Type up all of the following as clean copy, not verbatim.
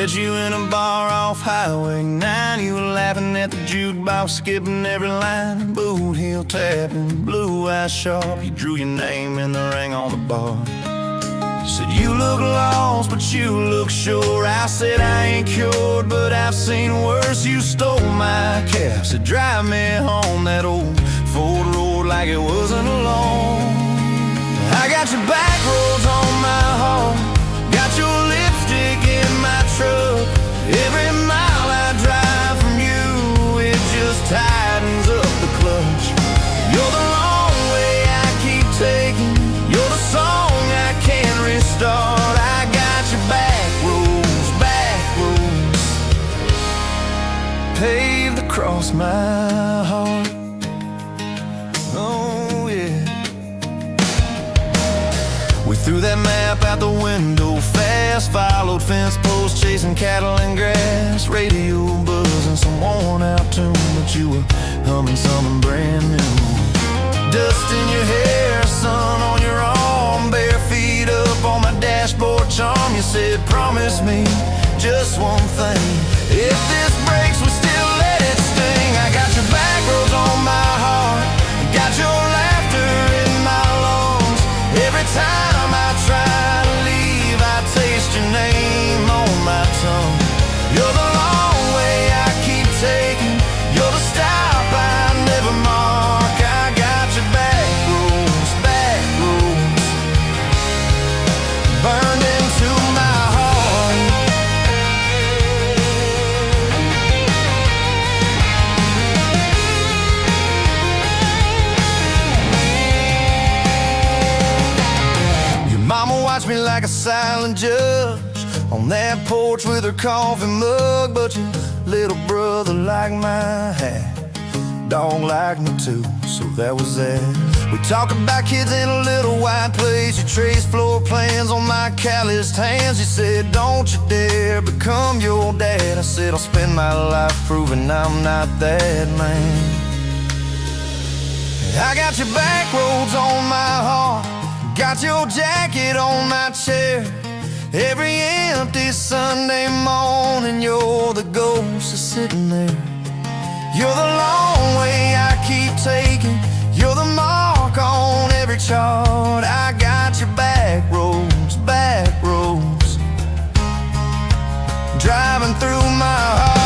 Met you in a bar off Highway 9. You were laughing at the jukebox, skipping every line. Boot heel tapping, blue eyes sharp. You drew your name in the ring on the bar. Said you look lost, but you look sure. I said I ain't cured, but I've seen worse. You stole my cab, said drive me home. That old Ford road like it wasn't alone. I got your back roads on my heart, got your lipstick in my truck. Every mile I drive from you, it just tightens up the clutch. You're the long way I keep taking, you're the song I can't restart. I got your back roads, paved across my heart. Oh yeah. We threw that map out the window fast, followed fence posts, chasing cattle and grass. Radio buzzing some worn out tune, but you were humming something brand new. Dust in your hair, sun on your arm, bare feet up on my dashboard charm. You said promise me just one thing, if this breaks we still let it sting. I got your back roads on my heart, got your laughter in my lungs. Every time I try to leave, I taste your name on my tongue. You're the long way I keep taking, you're the stop I never mark. I got your back roads, burned into my heart. Your mama watched me like a silent judge on that porch with her coffee mug, but your little brother liked my hat, dog liked me too, so that was that. We talk about kids in a little white place, you traced floor plans on my calloused hands. You said don't you dare become your dad. I said I'll spend my life proving I'm not that man. I got your back roads on my heart, got your jacket on my chair. Every empty Sunday morning, you're the ghost that's sitting there. You're the long way I keep taking, you're the mark on every chart. I got your back roads, driving through my heart.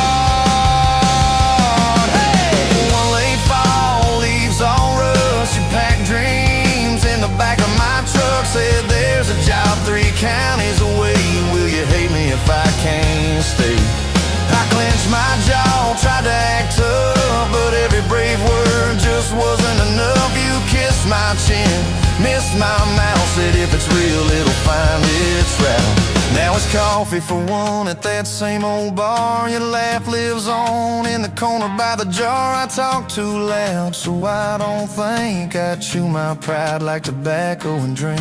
Hey! One late fall, leaves all rust, you pack dreams in the back of my truck. Said there's a job 3 counties away, will you hate me if I can't stay? I clenched my jaw, tried to act tough, but every brave word just wasn't enough. You kissed my chin, missed my mouth, said if it's real it'll find its route. Now it's coffee for one at that same old bar. Your laugh lives on in the corner by the jar. I talk too loud, so I don't think I chew my pride like tobacco and drink.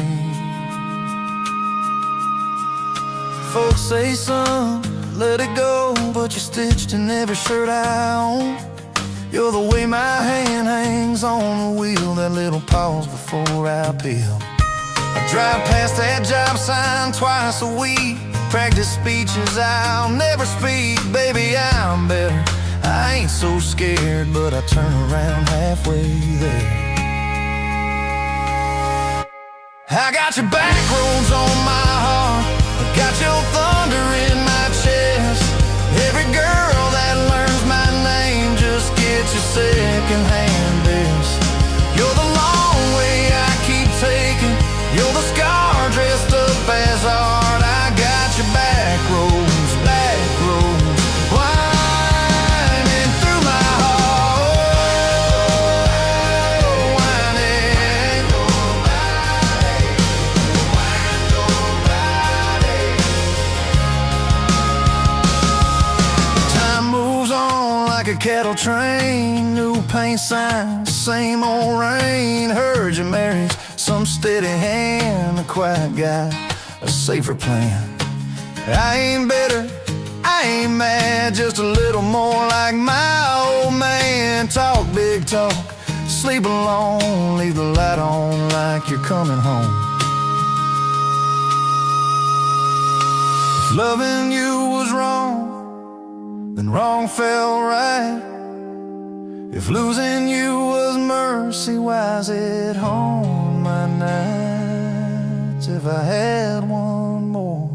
Folks say son, let it go, but you're stitched in every shirt I own. You're the way my hand hangs on the wheel, that little pause before I peel. I drive past that job sign twice a week, practice speeches I'll never speak. Baby, I'm better, I ain't so scared, but I turn around halfway there. I got your back roads on my heart, got your thunder in my chest. Every girl that learns my name just gets your second-hand best. You're the long way I keep taking, you're the scar dressed up as art. I got your back roads, winding through my heart, winding. Time moves on like a cattle train, new paint signs, same old rain. Heard you married some steady hand, a quiet guy, a safer plan. I ain't better, I ain't mad, just a little more like my old man. Talk big talk, sleep alone, leave the light on like you're coming home. If loving you was wrong, then wrong felt right. If losing you was mercy, why's it haunt my nights? If I had one more.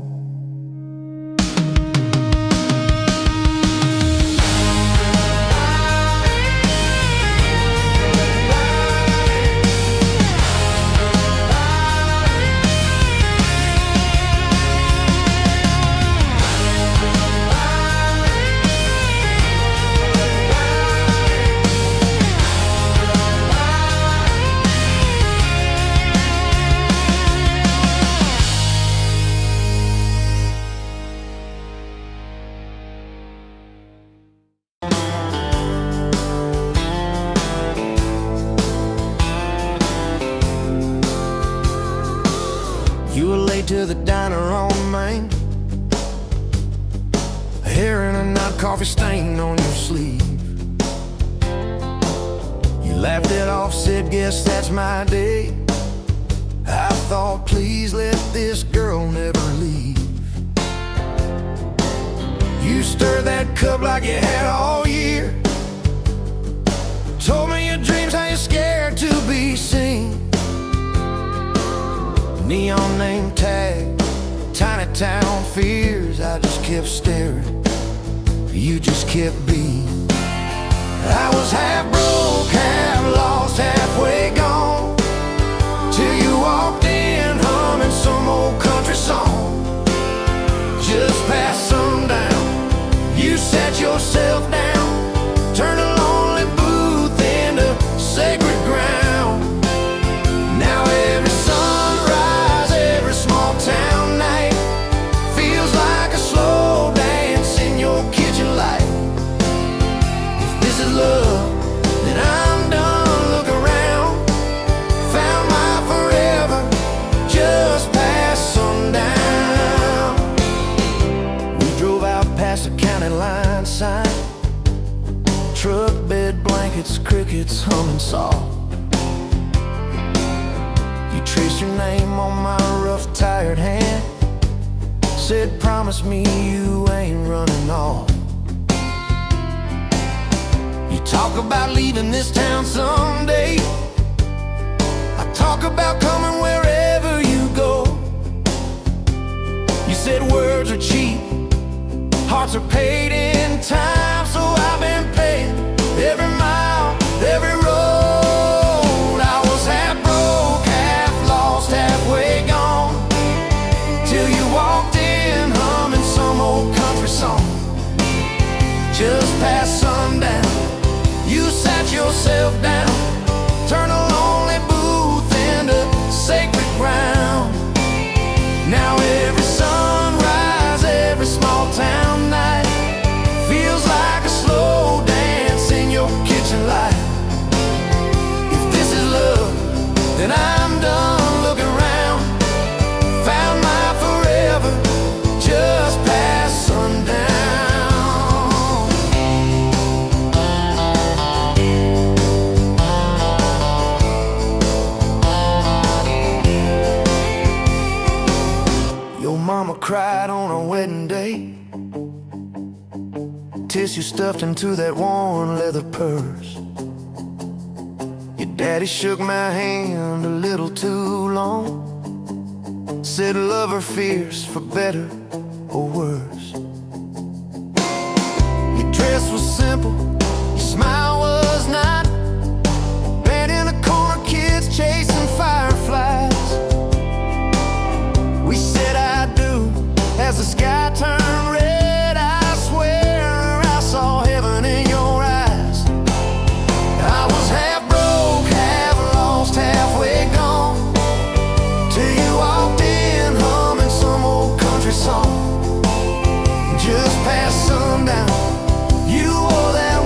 You were late to the diner on Main, hair in a knot, coffee stain on your sleeve. You laughed it off, said, guess that's my day. I thought, please let this girl never leave. You stirred that cup like you had all year. Told me your dreams, how you're scared to be seen. Neon name tag, tiny town fears. I just kept staring, you just kept being. I was half broke, half lost, halfway gone, till you walked in humming some old country song. Just past sundown, you sat yourself down, turned a lonely booth into sacred ground. Now every sunrise, every small town night feels like a slow dance in your kitchen light. If this is love, then I'm done. Look around, found my forever just past sundown. We drove out past the county line sign, truck bed blankets, crickets humming soft. You traced your name on my rough, tired hand, said, promise me you ain't running off. You talk about leaving this town someday, I talk about coming wherever you go. You said words are cheap, hearts are paid in time, so I've been paying every mile, every road. I was half broke, half lost, halfway gone, till you walked in humming some old country song. Just past sundown, you sat yourself down, turned a lonely booth into sacred ground. Now every sunrise, every small town night feels like a slow dance in your kitchen light. If this is love, then I'm done. Look around, found my forever just past sundown. Your mama cried on her wedding day, tissue stuffed into that worn leather purse. Your daddy shook my hand a little too long, said love her fierce for better or worse. Your dress was simple, your smile was not, bed in a corner, kids chasing fireflies. We said I do as the sky turned red. I swear I saw heaven in your eyes. I was half broke, half lost, halfway gone, till you walked in humming some old country song. Just past sundown, you wore that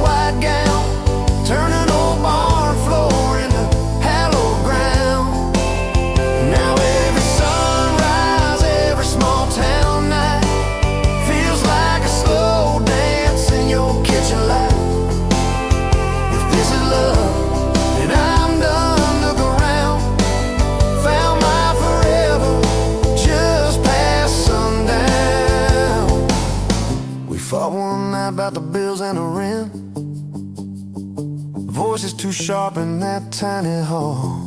Fought one night about the bills and the rent. Voices too sharp in that tiny hall.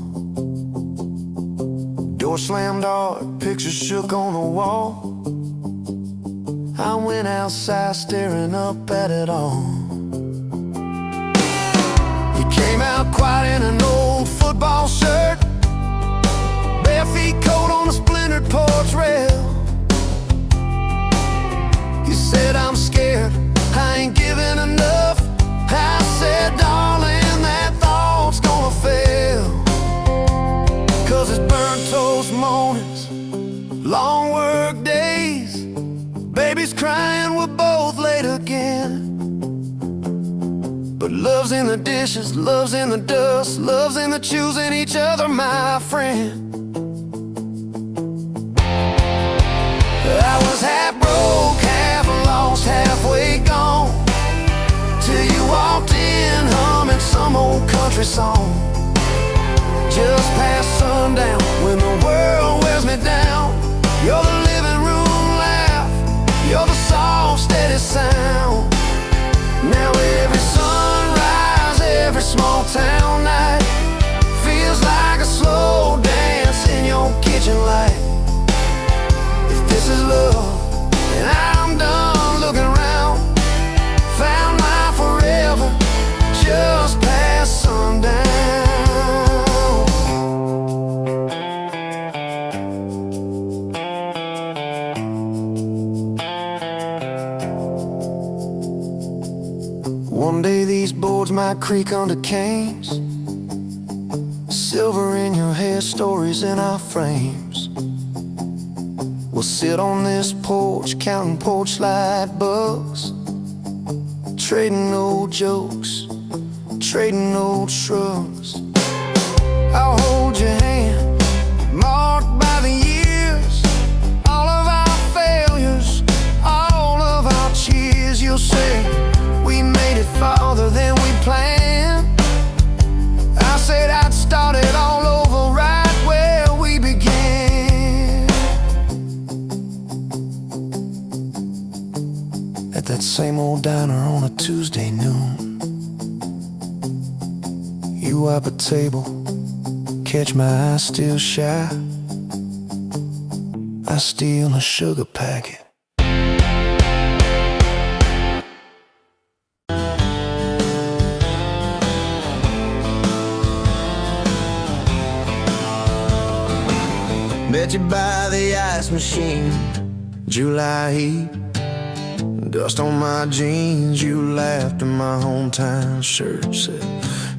Door slammed hard, pictures shook on the wall. I went outside staring up at it all. He came out quiet in an old football shirt, bare feet cold on a splintered porch rail. He said, "I'm scared, I ain't giving enough." I said, "Darling, that thought's gonna fail." 'Cause it's burnt toast mornings, long work days, babies crying, we're both late again. But love's in the dishes, love's in the dust, love's in the choosing each other, my friend. I was half broke, half lost, halfway gone, till you walked in humming some old country song. Just past sundown, when the world wears me down, you're the living room laugh, you're the soft, steady sound. Now every sunrise, every small town night feels like a slow dance in your kitchen light. If this is love, then I'm done looking around. Found my forever just past sundown. One day these boards might creak under canes, silver in your hair, stories in our frames. We'll sit on this porch, counting porch light bugs, trading old jokes, trading old shrugs. I'll hold your hand, marked by the years, all of our failures, all of our cheers. You'll say, "We made it farther than we planned." I said I'd start it all over right where we began. At that same old diner on a Tuesday noon, you wipe a table, catch my eye still shy. I steal a sugar packet. Met you by the ice machine, July heat, dust on my jeans. You laughed in my hometown shirt, said,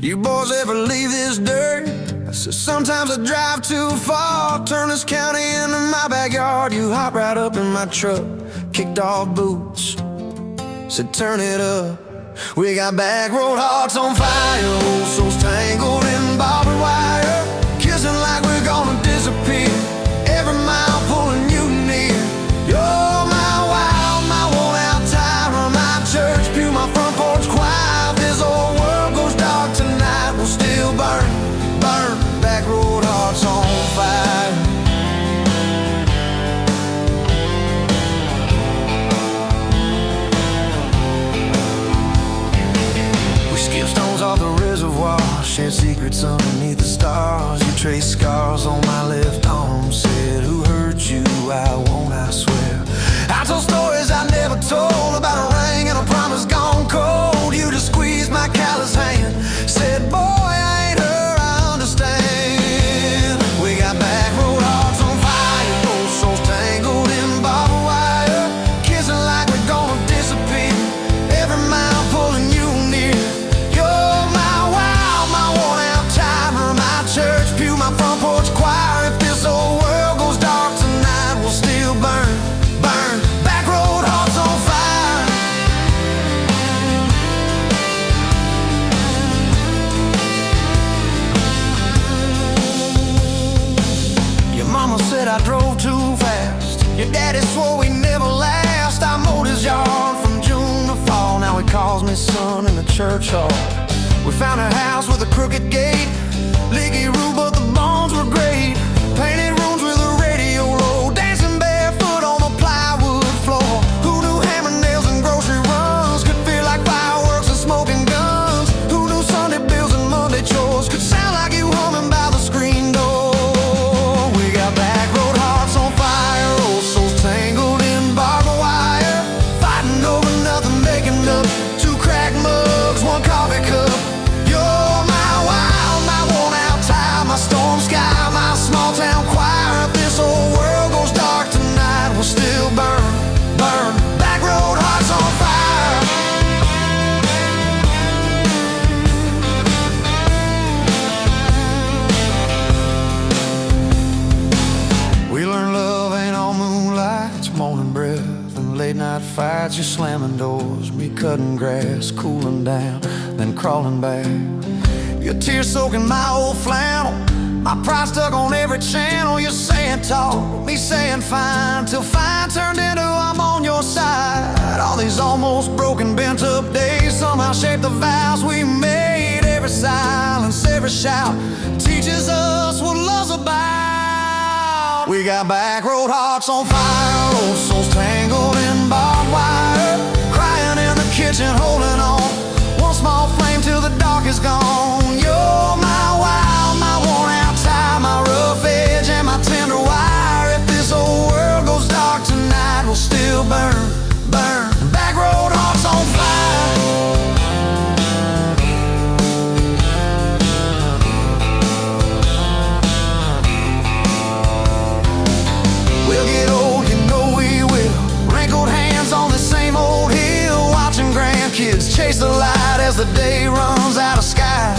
"You boys ever leave this dirt?" I said, "Sometimes I drive too far, turn this county into my backyard." You hop right up in my truck, kicked off boots, said, "Turn it up." We got back road hearts on fire, old souls tangled in barbed wire, kissing like we're gonna disappear, every mile pulling you near. You're my wild, my worn-out tire, my church pew, my front porch choir. If this old world goes dark tonight, we'll still burn, burn, back road hearts on fire. We skip stones off the reservoir, share secrets underneath the stars. You trace scars on my left arm, said, "Who hurt you? I won't, I swear." I told stories I never told, about a ring and a promise gone cold. You just squeezed my callous hand, said, "Boy, I ain't her, I understand." We got back road hearts on fire, old souls tangled in barbed wire, kissing like we're gonna disappear, every mile pulling you near. You're my wild, my worn-out timer, my church pew, my front porch choir. If this old world goes dark tonight, we'll still burn, burn, back road hearts on fire. Your mama said I drove too fast, your daddy swore we never last. I mowed his yard from June to fall, now he calls me son in the church hall. We found a house with a crooked gate, leaky roof, but the bones were great. Painted rooms with a radio low, dancing barefoot on the plywood floor. Who knew hammer nails and grocery me cutting grass, cooling down, then crawling back. Your tears soaking my old flannel, my pride stuck on every channel. You're saying talk, me saying fine, till fine turned into I'm on your side. All these almost broken, bent up days somehow shaped the vows we made. Every silence, every shout teaches us what love's about. We got back road hearts on fire, old souls tangled in barbed wire, crying in the kitchen, holding on. One small flame till the dark is gone. You're my wild, my worn out tie, my rough edge and my tender wire. If this whole world goes dark tonight, we'll still burn, burn. Back road hearts on fire. We'll get old, you know we will. Wrinkled hands on the same old hill, watching grandkids chase the light as the day runs out of sky.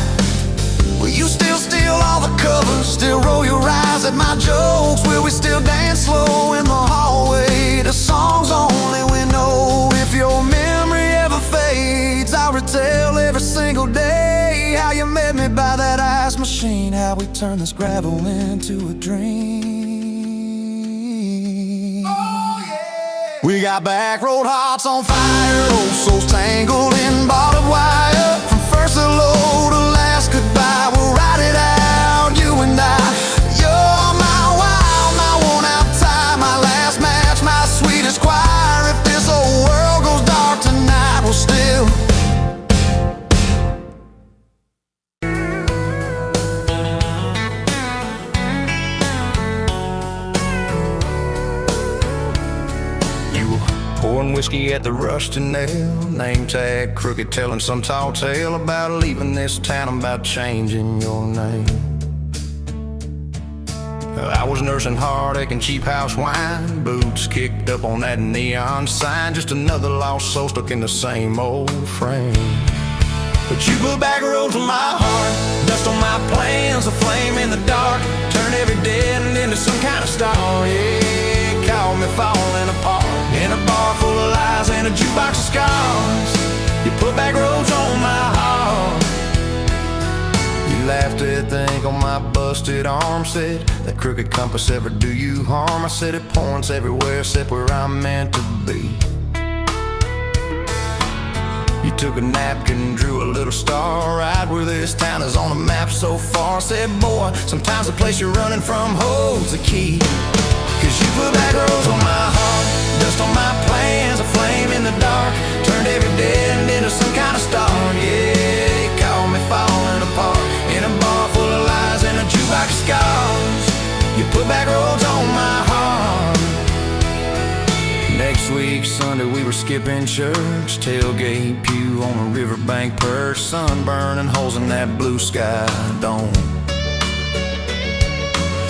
Will you still steal all the covers, still roll your eyes at my jokes? Will we still dance slow in the hallway to songs only we know? If your memory ever fades, I'll retell every single day how you met me by that ice machine, how we turned this gravel into a dream. Oh, yeah. We got back road hearts on fire, old souls tangled in barbed wire. From first hello to last goodbye, we'll ride it out, you and I. You're my wild, my worn out tie, my last match, my sweetest choir. If this whole world goes dark tonight, we'll still. Pouring whiskey at the rusty nail, name tag crooked, telling some tall tale about leaving this town, about changing your name. I was nursing heartache and cheap house wine, boots kicked up on that neon sign, just another lost soul stuck in the same old frame. But you put back roads on my heart, dust on my plans, a flame in the dark, turn every dead end into some kind of star. Yeah, call me falling apart in a bar full of lies and a jukebox of scars. You put back roads on my heart. You laughed at the ink on my busted arm, said that crooked compass ever do you harm. I said it points everywhere except where I'm meant to be. You took a napkin, drew a little star right where this town is on the map so far. Said, boy, sometimes the place you're running from holds the key. Cause you put back roads on my heart, dust on my plans, a flame in the dark, turned every dead end into some kind of star. Yeah, you called me falling apart in a bar full of lies and a jukebox of scars. You put back roads on my heart. Next week, Sunday, we were skipping church, tailgate pew on a riverbank perch, sun burning holes in that blue sky dome.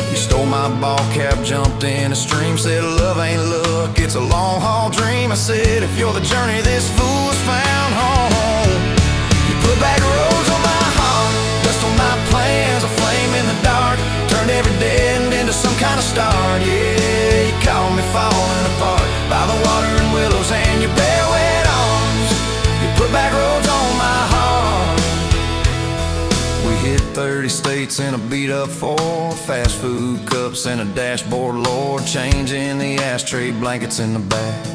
You stole my ball cap, jumped in a stream, said love ain't luck, it's a long haul dream. I said if you're the journey, this fool's found home. You put back roads on my heart, dust on my plans, a flame in the dark, turned every dead end into some kind of star. Yeah, you called me falling apart by the water and willows and your bare wet arms. You put back roads on my heart. We hit 30 states in a beat-up Ford, fast food cups and a dashboard, Lord, changing the ashtray blankets in the back.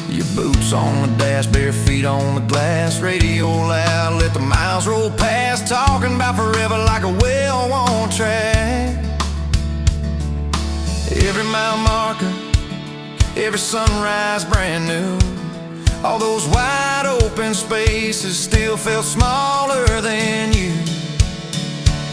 Your boots on the dash, bare feet on the glass, radio loud, let the miles roll past, talking about forever like a well-worn track. Every mile marker, every sunrise brand new. All those wide open spaces still felt smaller than you.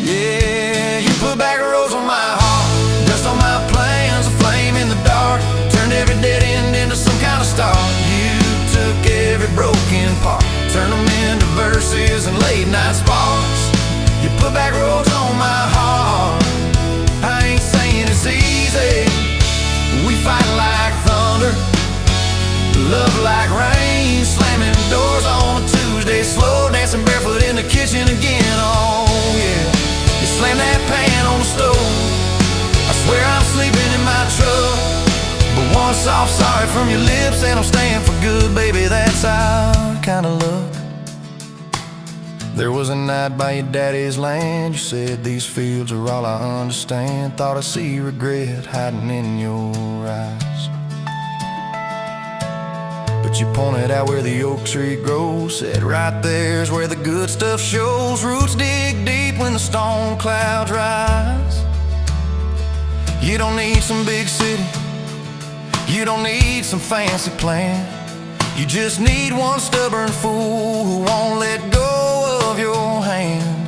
Yeah, you put back roads on my heart, dust on my plans, a flame in the dark, turned every dead end into some kind of star. You took every broken part, turned them into verses and late night sparks. You put back roads on my heart. I ain't saying it's easy, we fight like thunder, love like rain, slamming doors on a Tuesday, slow dancing barefoot in the kitchen again. Oh yeah, you slam that pan on the stove, I swear I'm sleeping in my truck, but one soft sorry from your lips and I'm staying for good. There was a night by your daddy's land. You said these fields are all I understand. Thought I see regret hiding in your eyes. But you pointed out where the oak tree grows. Said right there's where the good stuff shows. Roots dig deep when the storm clouds rise. You don't need some big city, you don't need some fancy plan. You just need one stubborn fool who won't let go of your hand.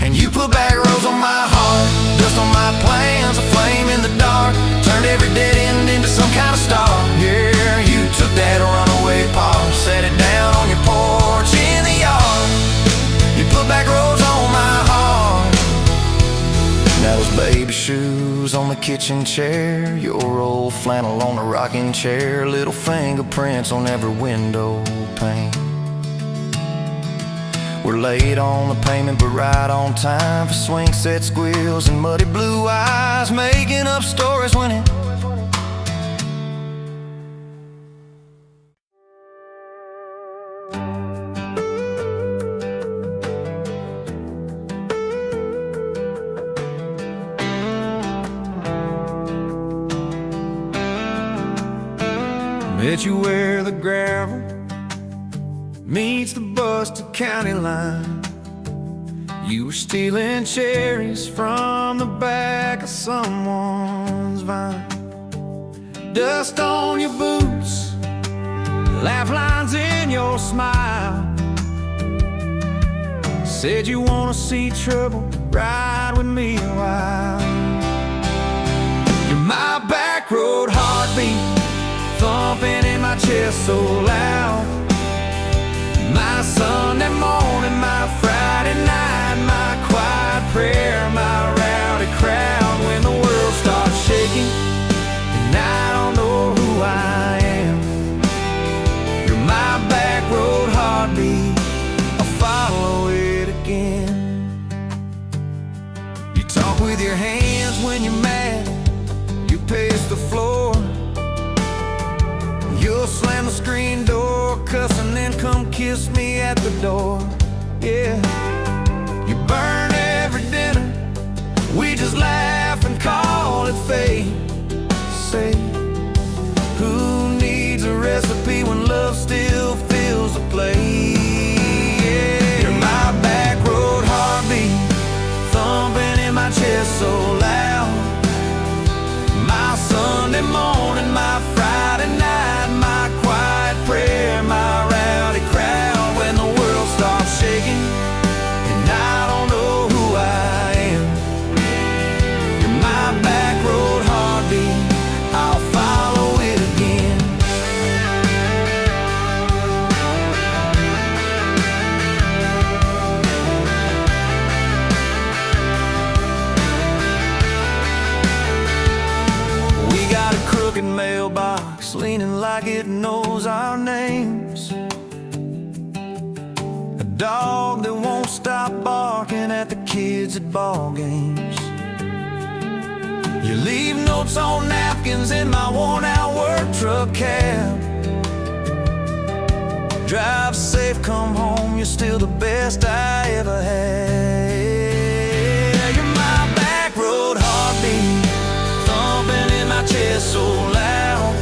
And you put back roads on my heart, dust on my plans, a flame in the dark. Turned every dead end into some kind of star. Yeah, you took that runaway paw, set it down on your porch in the yard. You put back roads on my heart. Now those baby shoes on the kitchen chair, your old flannel on the rocking chair, little fingerprints on every window pane. We're late on the payment but right on time for swing set squeals and muddy blue eyes, making up stories when it met you where the gravel meets the busted county line. You were stealing cherries from the back of someone's vine. Dust on your boots, laugh lines in your smile. Said you wanna see trouble, ride with me a while. You're my back road heartbeat, thumping in my chest so loud. My Sunday morning, my Friday night, my quiet prayer, my rowdy crowd. When the world starts shaking and I don't know who I am, you're my back road heartbeat, I'll follow it again. You talk with your hands when you're mad, you pace the floor. You'll slam the screen door, cuss, and then come kiss me at the door. Yeah, you burn every dinner, we just laugh and call it fate. Say, who needs a recipe when love still fills the plate? Yeah, you're my back road heartbeat, thumping in my chest so loud. My Sunday morning, my Friday night, my quiet prayer, my rowdy crowd. When the world starts shaking and I don't know who I am, you're my back road heartbeat, I'll follow it again. We got a crooked mailbox leaning like it knows our names, a dog that won't stop barking at the kids at ball games. You leave notes on napkins in my worn-out work truck cab. Drive safe, come home, you're still the best I ever had. You're my back road heartbeat, thumping in my chest so loud.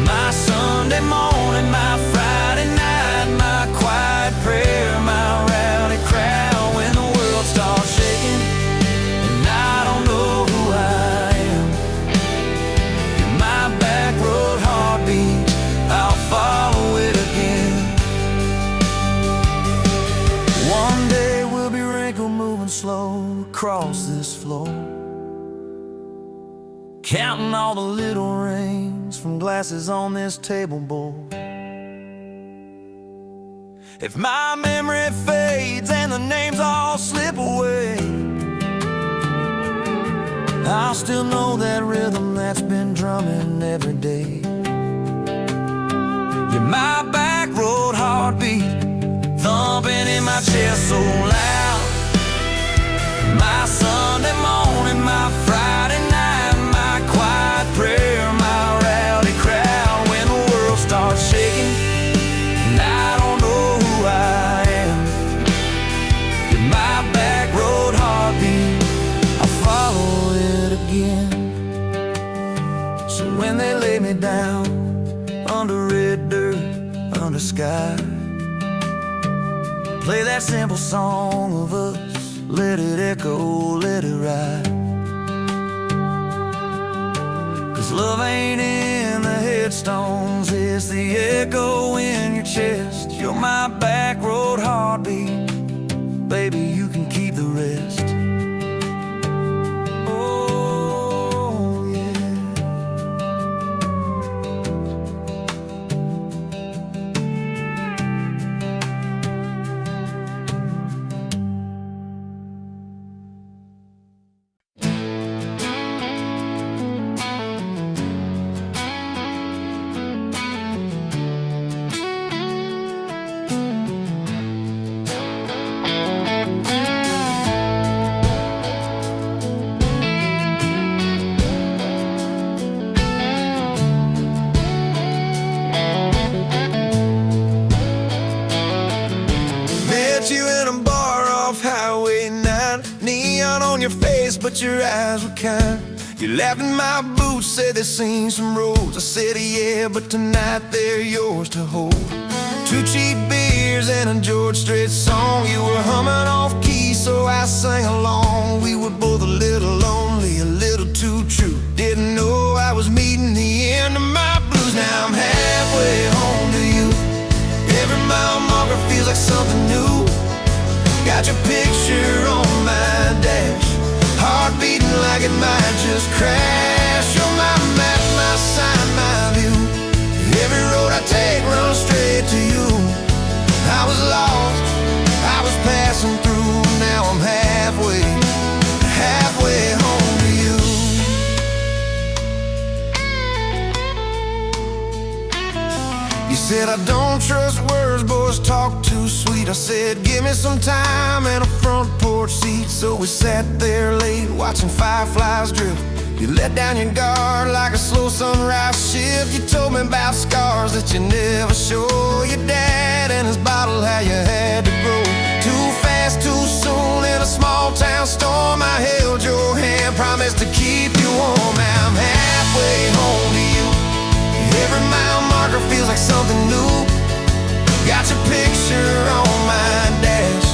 My Sunday morning, my Friday night, my quiet prayer, my rowdy crowd. When the world starts shaking and I don't know who I am, you're my back road heartbeat, I'll follow it again. One day we'll be wrinkled, moving slow across this floor, counting all the little rings from glasses on this table board. If my memory fades and the names all slip away, I'll still know that rhythm that's been drumming every day. You're my back road heartbeat, thumping in my chest so loud. My Sunday morning, my Friday night, my quiet prayer, my rowdy crowd. When the world starts shaking and I don't know who I down under red dirt, under sky. Play that simple song of us, let it echo, let it ride. 'Cause love ain't in the headstones, it's the echo in your chest. You're my back road heartbeat, baby, you can keep the rest. Oh, yeah. You in a bar off Highway 9, neon on your face, but your eyes were kind. You laughed in my boots, said they've seen some roads. I said yeah, but tonight they're yours to hold. 2 cheap beers and a George Strait song. You were humming off key, so I sang along. We were both a little lonely, a little too true. Didn't know I was meeting the end of my blues. Now I'm halfway home to you. Every mile marker feels like something new. Got your picture on my dash, heart beating like it might just crash. You're my map, my sign, my view. Every road I take runs straight to you. I was lost, I was passing through. Now I'm halfway, halfway home to you. You said I don't trust words, boys talk too sweet. I said give me some time and a front porch seat. So we sat there late watching fireflies drift. You let down your guard like a slow sunrise shift. You told me about scars that you never show. Your dad and his bottle, how you had to grow too fast, too soon in a small town storm. I held your hand, promised to keep you warm. Now I'm halfway home to you. Every mile marker feels like something new. Got your picture on my dash,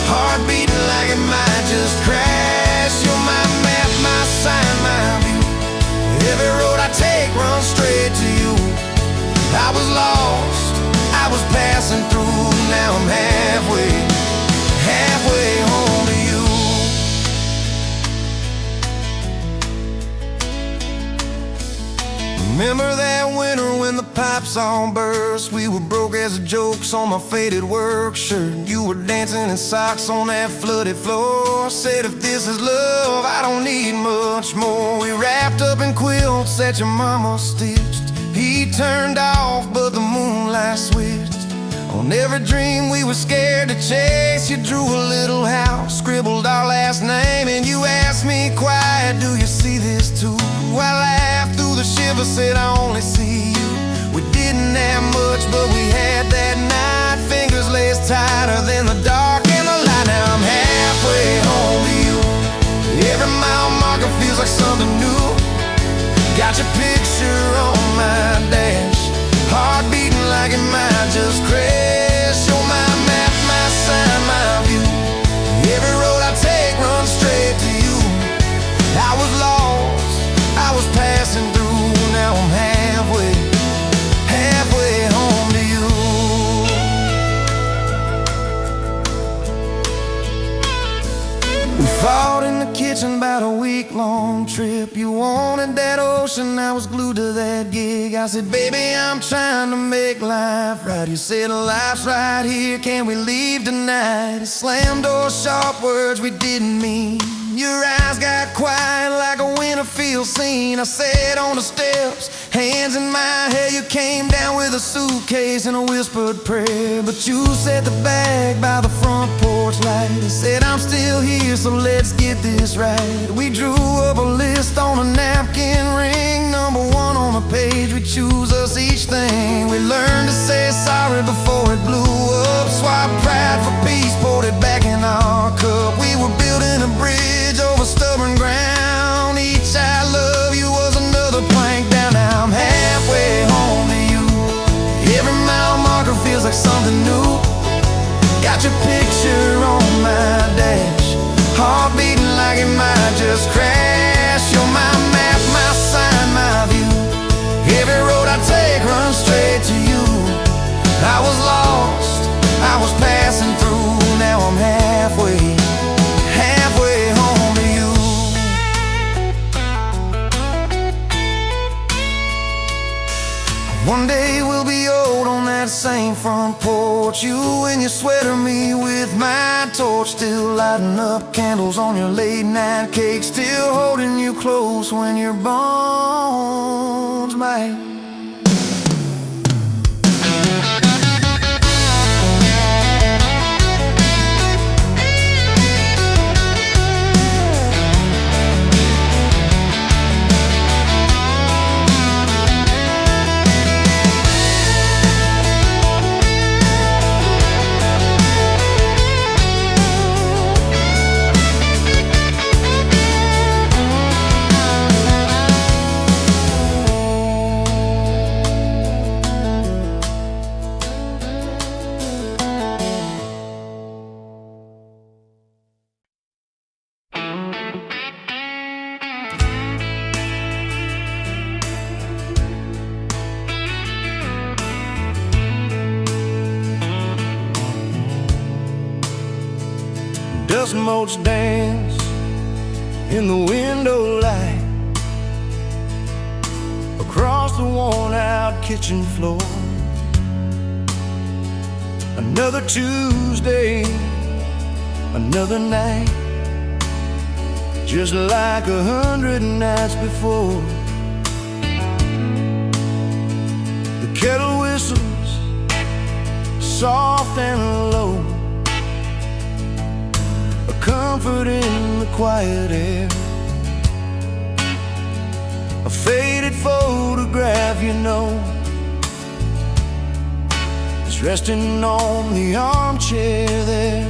heart beating like it might just crash. You're my map, my sign, my view. Every road I take runs straight to you. I was lost, I was passing through. Now I'm halfway, halfway home to you. Remember that winter when the pipes all burst? We were broke as the jokes on my faded work shirt. You were dancing in socks on that flooded floor. Said if this is love, I don't need much more. We wrapped up in quilts that your mama stitched. He turned off, but the moonlight switched. On every dream we were scared to chase, you drew a little house, scribbled our last name, and you asked me quiet, do you see this too? I laughed through the shiver, said I only see you. We didn't have much, but we had that night. Fingers laced tighter than the dark and the light. Now I'm halfway home to you. Every mile marker feels like something new. Got your picture on my dash, heart beating like it might just crash. You're my map, my sign, my view. Every road I take runs straight to you. I was lost, I was passing through. Now I'm halfway, halfway home to you. We fought in the kitchen about a week-long trip. You wanted that ocean, I was glued to that gig. I said, baby, I'm trying to make life right. You said, life's right here, can we leave tonight? Slam door, sharp words we didn't mean. Your eyes got quiet like a winter field scene. I sat on the steps, hands in my hair. You came down with a suitcase and a whispered prayer. But you set the bag by the front porch light and said, I'm still here, so let's get this right. We drew up a list on a napkin ring, number 1 on a page. We choose us each thing. We learned to say sorry before it blew up. Swap pride for peace, poured it back in our cup. We were building a bridge over stubborn ground. Each I love you was another plank down. Now I'm halfway got your picture on my dash, heart beating like it might just crash. You're my map, my sign, my view. Every road I take runs straight to you. I was lost, I was passing through. Now I'm halfway home to you. One day we'll be old on that same front porch, you in your sweater, me with my torch, still lighting up candles on your late night cake, still holding you close when your bones might. Dust motes dance in the window light across the worn-out kitchen floor. Another Tuesday, another night, just like 100 nights before. The kettle whistles soft and low, comfort in the quiet air. A faded photograph, you know, is resting on the armchair there.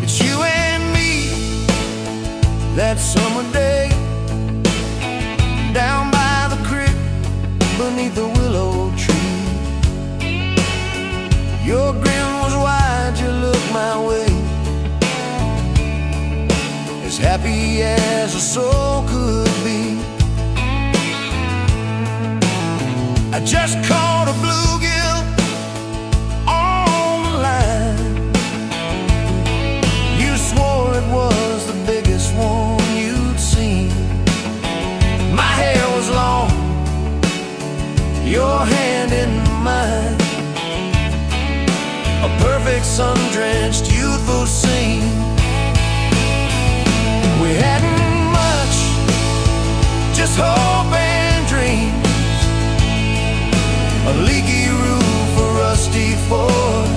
It's you and me that summer day, down by the creek beneath the willow tree. Your grin was wide, you looked my way, as happy as a soul could be. I just caught a bluegill on the line. You swore it was the biggest one you'd seen. My hair was long, your hand in mine, a perfect sun-drenched youthful scene. We hadn't much, just hope and dreams, a leaky roof, a rusty Ford,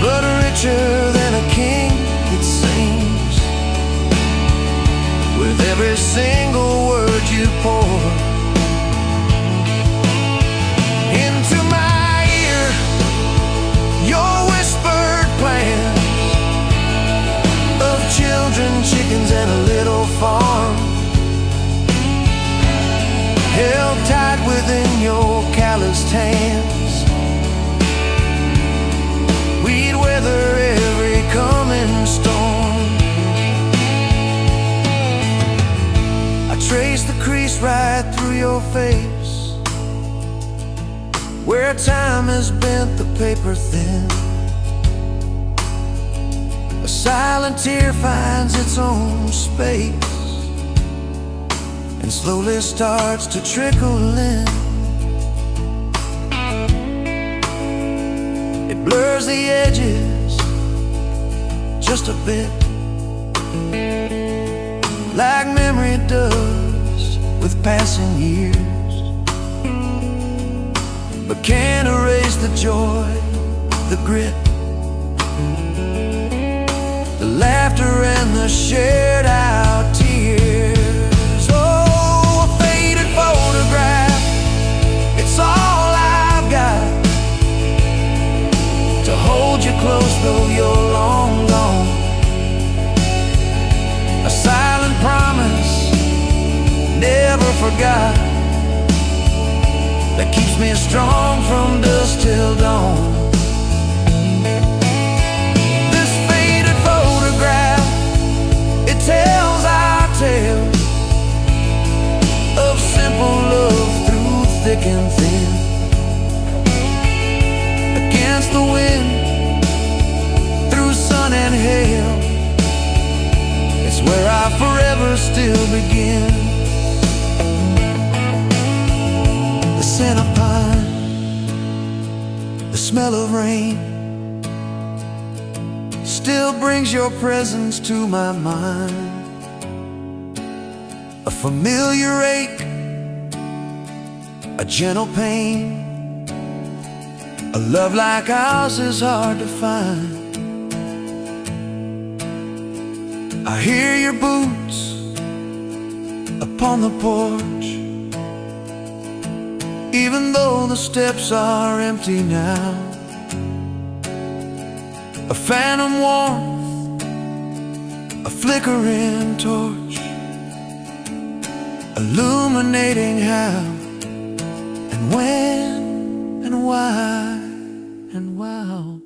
but richer than a king, it seems, with every single word you pour into my ear. Your whispered plans of children, chickens, and a little farm, held tight within your calloused hands. We'd weather every coming storm. I traced the crease right through your face, where time has bent the paper thin. A silent tear finds its own space and slowly starts to trickle in. It blurs the edges just a bit, like memory does with passing years, but can't erase the joy, the grit, the laughter and the shared out tears. Oh, a faded photograph, it's all I've got to hold you close though you're long gone. A silent promise, never forgot, that keeps keeps me strong from dusk till dawn. This faded photograph, it tells our tale of simple love through thick and thin. Against the wind, through sun and hail, it's where I forever still begin. The scent of pine, the smell of rain, still brings your presence to my mind. A familiar ache, a gentle pain, a love like ours is hard to find. I hear your boots upon the porch, even though the steps are empty now. A phantom warmth, a flickering torch, illuminating how and when and why and wow.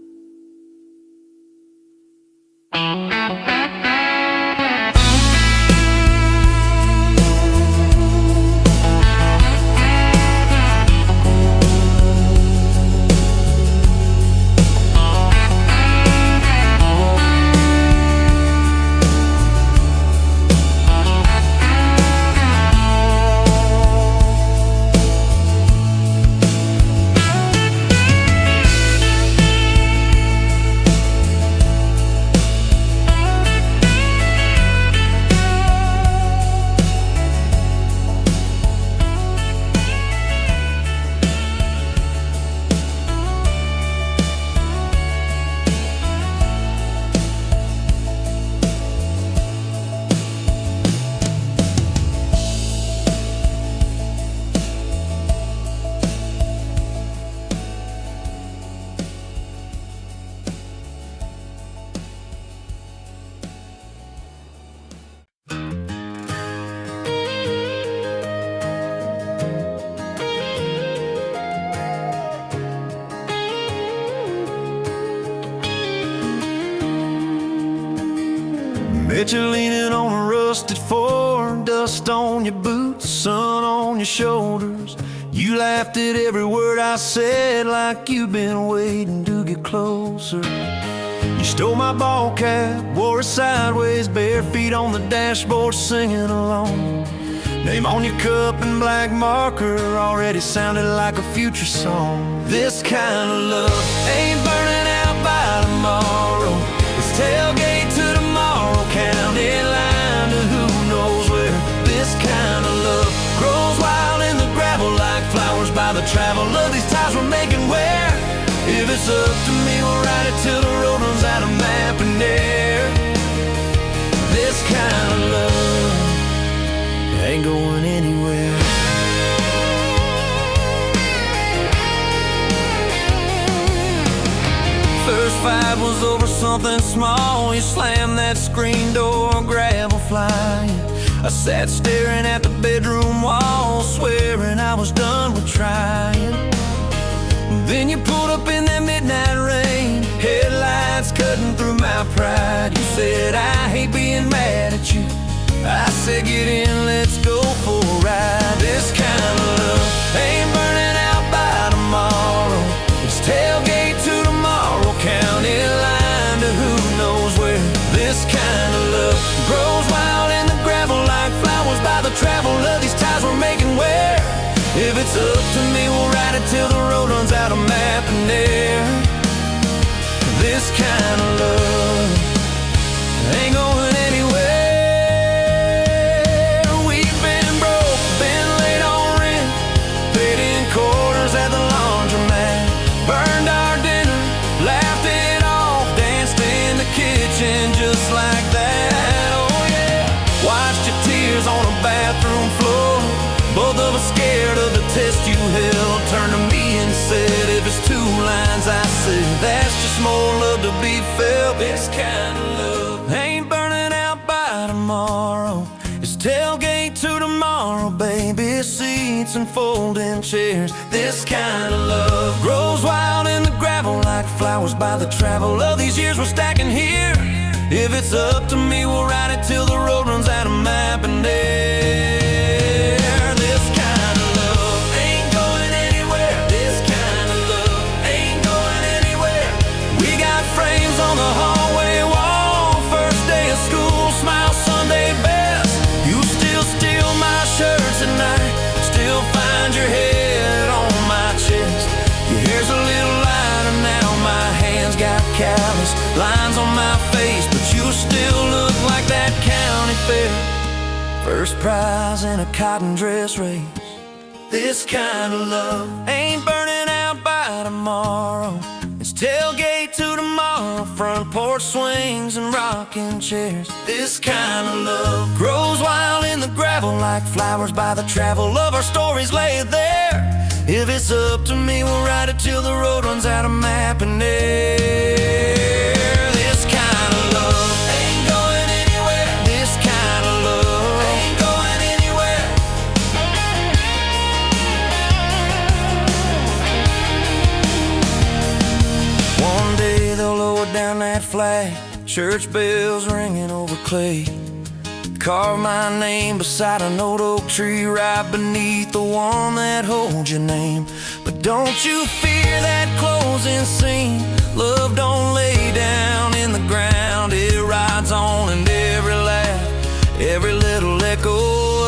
Bet you're leaning on a rusted Ford, dust on your boots, sun on your shoulders. You laughed at every word I said like you've been waiting to get closer. You stole my ball cap, wore it sideways, bare feet on the dashboard singing along. Name on your cup in black marker already sounded like a future song. This kind of love ain't burning out by tomorrow. It's tailgate to tomorrow, county line to who knows where. This kind of love grows wild in the gravel like flowers by the travel of these ties we're making where. If it's up to me, we'll ride it till the road runs out of map and air. This kind of love ain't going anywhere. First fight was over something small. You slammed that screen door, gravel flying. I sat staring at the bedroom wall, swearing I was done with trying. Then you pulled up in that midnight rain, headlights cutting through my pride. You said, I hate being mad at you. I said, get in, let's go for a ride. This kind of love ain't burning out by tomorrow. It's tailgate to tomorrow, county line to who knows where. This kind of love grows wild in the gravel like flowers by the travel of these ties we're making where. If it's up to me, we'll ride it till the road runs out of map and air. This kind of love ain't going anywhere. We've been broke seats and folding chairs. This kind of love grows wild in the gravel like flowers by the travel of these years we're stacking here. If it's up to me, we'll ride it till the road runs out of map and air. This kind of love ain't going anywhere. This kind of love ain't going anywhere. We got frames on the hallway wall. First day of school, smile Sunday best. You still steal my shirts at night, still find your head on my chest. Your hair's a little lighter now, my hands got callous lines on my face, but you still look like that county fair first prize in a cotton dress race. This kind of love ain't burning out by tomorrow. It's tailgate to tomorrow, front porch swings and rocking chairs. This kind of love grows wild in the gravel like flowers by the travel of our stories laid there. If it's up to me, we'll ride it till the road runs out of map and air. This kind of love ain't going anywhere. This kind of love ain't going anywhere. One day they'll lower down that flag, church bells ringing over clay. Carve my name beside an old oak tree right beneath the one that holds your name. But don't you fear that closing scene. Love don't lay down in the ground. It rides on in every laugh, every little echo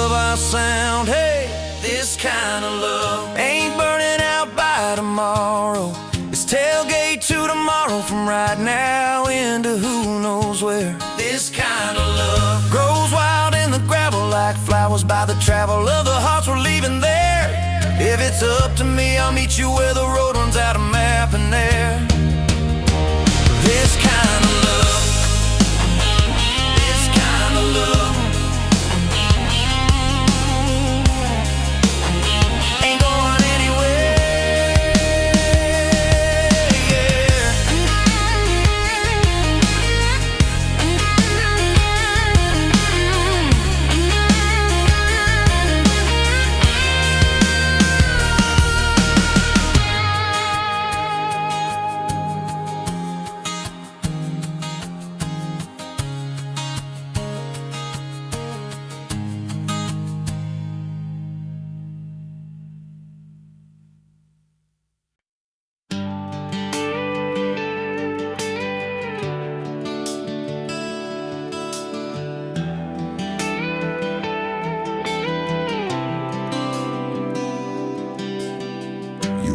of our sound. Hey, this kind of love ain't burning out by tomorrow. It's tailgate to tomorrow, from right now into who knows where. This kind of love grows wild in the gravel like flowers by the travel of the hearts we're leaving there. If it's up to me, I'll meet you where the road runs out of map and air. This kind of love, this kind of love ain't going anywhere, yeah.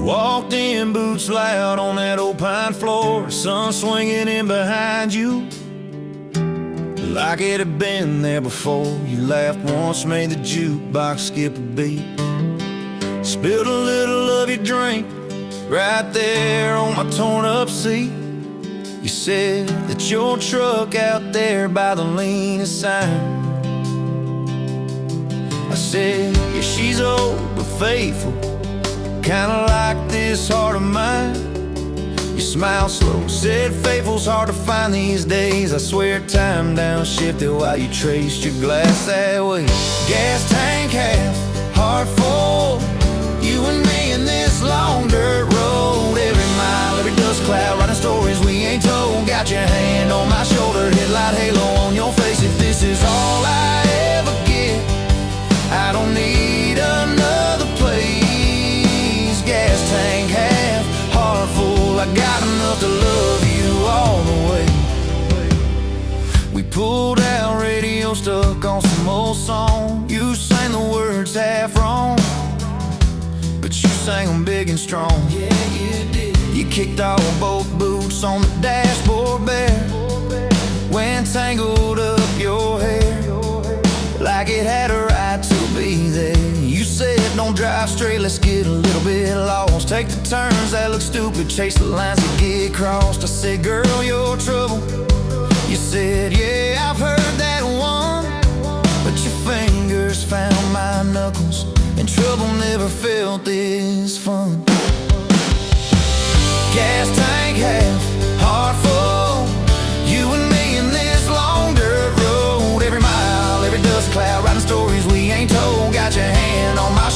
Walked in, boots loud on that old pine floor, sun swinging in behind you like it had been there before. You laughed once, made the jukebox skip a beat, spilled a little of your drink right there on my torn up seat. You said that your truck out there by the leanest sign. I said, yeah, she's old but faithful, kinda like this heart of mine. You smiled slow, said faithful's hard to find these days. I swear time downshifted while you traced your glass that way. Gas tank half, heart full, you and me in this long dirt road. Every mile, every dust cloud, writing stories we ain't told. Got your hand on my shoulder, headlight halo on your face. If this is all I ever get, I don't need another place. Gas tank half, heart full, I got enough to love you all the way. We pulled out, radio stuck on some old song. You sang the words half wrong, but you sang them big and strong. Yeah, you did. You kicked off both boots on the dashboard bare, when tangled up your hair like it had a right to be there. You said, don't drive straight, let's get a little bit lost. Take the turns that look stupid, chase the lines that get crossed. I said, girl, you're trouble. You said, yeah, I've heard that one, but your fingers found my knuckles, and trouble never felt this fun. Gas tank half, heart full, you and me in this long dirt road. Every mile, every dust cloud, writing stories we ain't told. Got your hand on my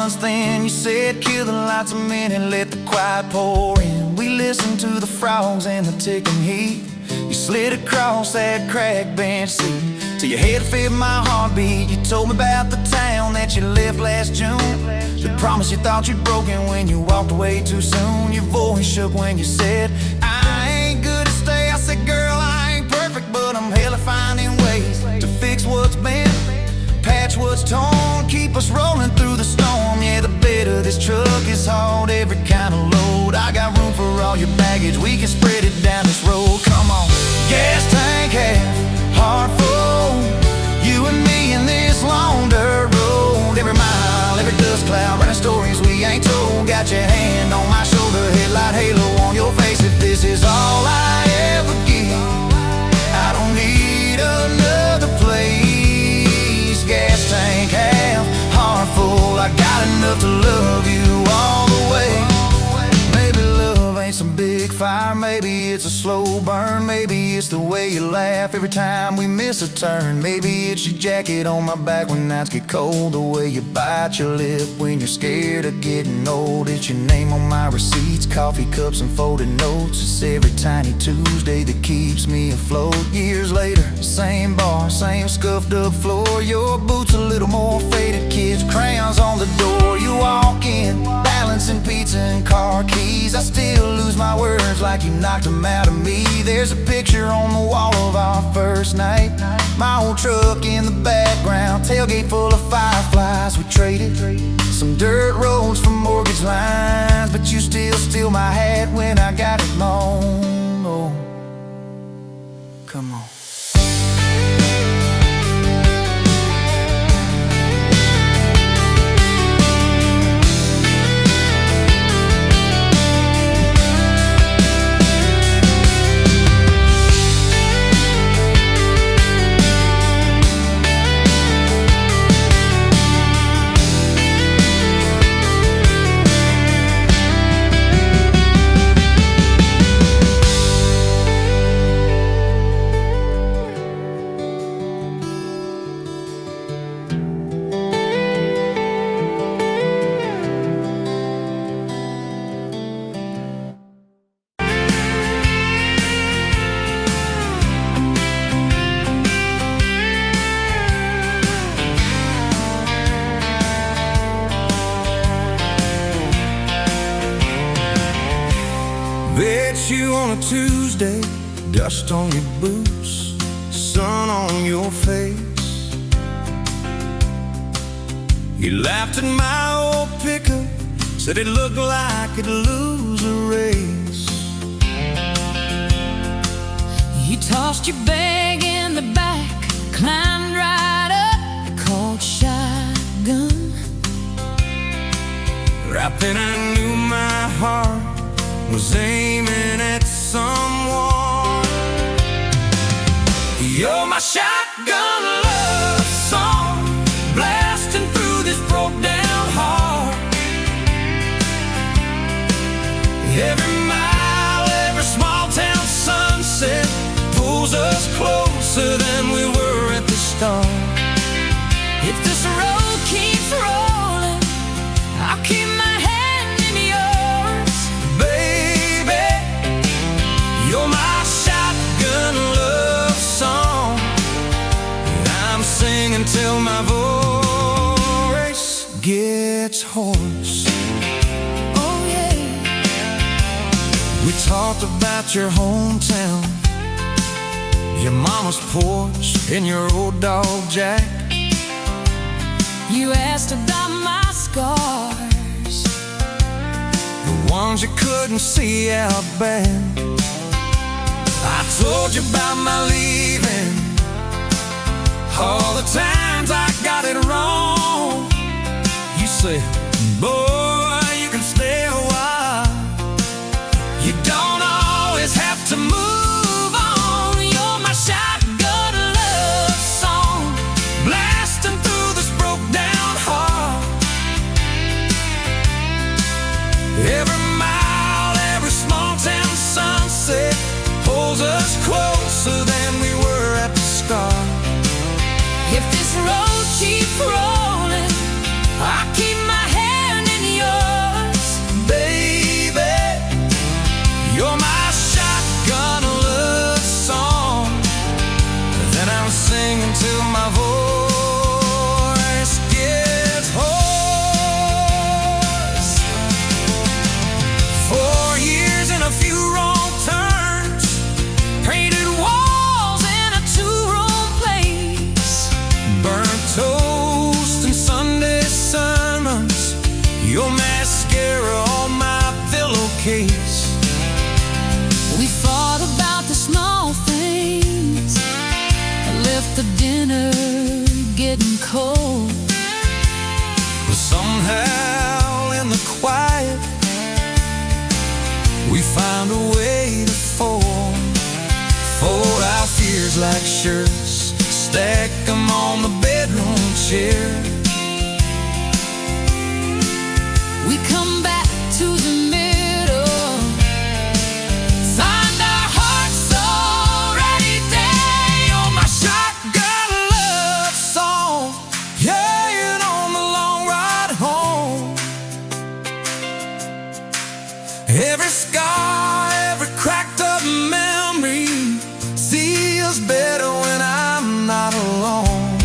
sun's thin. You said kill the lights a minute, let the quiet pour in. We listened to the frogs and the ticking heat. You slid across that cracked bench seat till your head fit my heartbeat. You told me about the town that you left last June, the promise you thought you'd broken when you walked away too soon. Your voice shook when you said, I ain't good to stay. I said, girl, I ain't perfect, but I'm hella finding ways to fix what's bent, patch what's torn, keep us rolling through the storm. Yeah, the bed of this truck is hauled every kind of load. I got room for all your baggage, we can spread it down this road. Come on, gas tank half, heart full, you and me in this long dirt road. Every mile, every dust cloud, running stories we ain't told. Got your hand on my shoulder, headlight halo on your face. If this is all I ever give, I don't need another place. Gas tank half, heart full, I got enough to love you all the way. Maybe love ain't some big fire, maybe it's a slow burn. Maybe it's the way you laugh every time we miss a turn. Maybe it's your jacket on my back when nights get cold, the way you bite your lip when you're scared of getting old. It's your name on my receipts, coffee cups and folded notes. It's every tiny Tuesday that keeps me afloat. Years later, same bar, same scuffed up floor. Your boots a little more faded, kids' crayons on the door. You walk in, balancing pizza and car keys. I still lose my words like you knocked them out of me. There's a picture on the wall of our first night, my old truck in the background, tailgate full of fireflies. We traded some dirt roads for mortgage lines, but you still steal my hat when I got it mown. Oh, come on. Bet you on a Tuesday, dust on your boots, sun on your face. You laughed at my old pickup, said it looked like it'd lose a race. You tossed your bag in the back, climbed right up, called shotgun. Right then I knew my heart was aiming at someone. You're my shotgun love song, blasting through this broke down heart. Every mile, every small town sunset pulls us closer than we were at the start. If this road keeps rolling, I'll keep my hand in yours. Baby, you're my shotgun love song, and I'm singing till my voice gets hoarse. Oh yeah. We talked about your hometown, your mama's porch, and your old dog Jack. You asked about my scars, the ones you couldn't see out back. I told you about my leaving, all the times I got it wrong. You said, boy, you can stay a while, you don't always have to move on. You're my shotgun love song, blasting through this broke down heart. Every mile, every small town sunset pulls us closer than we were at the start. if this road keeps rolling, I'll keep my head left the dinner getting cold. But somehow in the quiet we found a way to fold our fears like shirts, stack them on the bedroom chair. We come back to the middle, find our hearts already dead. On my shotgun love song, yeah, and on the long ride home. Every scar, every cracked up memory feels better when I'm not alone.